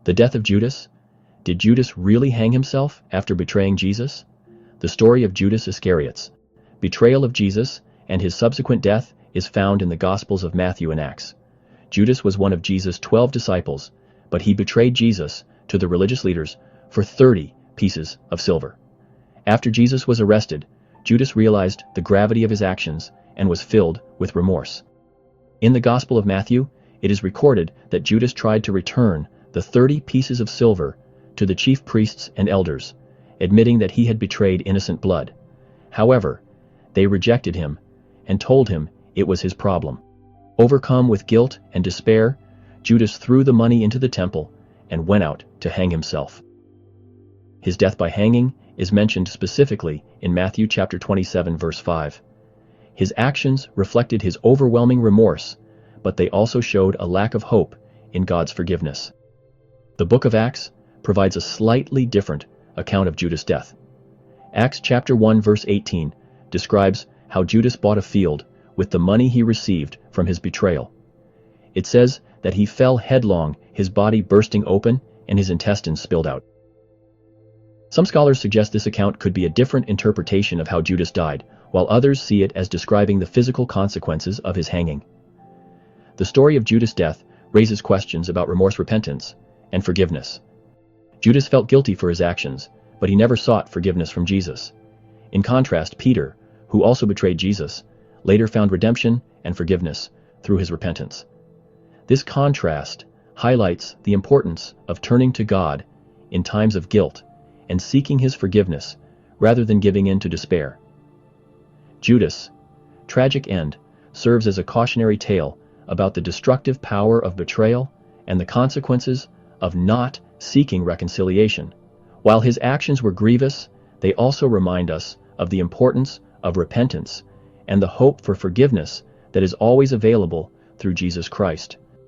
The death of Judas? Did Judas really hang himself after betraying Jesus? The story of Judas Iscariot's betrayal of Jesus and his subsequent death is found in the Gospels of Matthew and Acts. Judas was one of Jesus' 12 disciples, but he betrayed Jesus to the religious leaders for 30 pieces of silver. After Jesus was arrested, Judas realized the gravity of his actions and was filled with remorse. In the Gospel of Matthew, it is recorded that Judas tried to return the 30 pieces of silver to the chief priests and elders, admitting that he had betrayed innocent blood. However, they rejected him and told him it was his problem. Overcome with guilt and despair, Judas threw the money into the temple and went out to hang himself. His death by hanging is mentioned specifically in Matthew chapter 27 verse 5. His actions reflected his overwhelming remorse, but they also showed a lack of hope in God's forgiveness. The book of Acts provides a slightly different account of Judas' death. Acts chapter 1 verse 18 describes how Judas bought a field with the money he received from his betrayal. It says that he fell headlong, his body bursting open and his intestines spilled out. Some scholars suggest this account could be a different interpretation of how Judas died, while others see it as describing the physical consequences of his hanging. The story of Judas' death raises questions about remorse, repentance, and forgiveness. Judas felt guilty for his actions, but he never sought forgiveness from Jesus. In contrast, Peter, who also betrayed Jesus, later found redemption and forgiveness through his repentance. This contrast highlights the importance of turning to God in times of guilt and seeking his forgiveness rather than giving in to despair. Judas' tragic end serves as a cautionary tale about the destructive power of betrayal and the consequences of not seeking reconciliation. While his actions were grievous, they also remind us of the importance of repentance and the hope for forgiveness that is always available through Jesus Christ.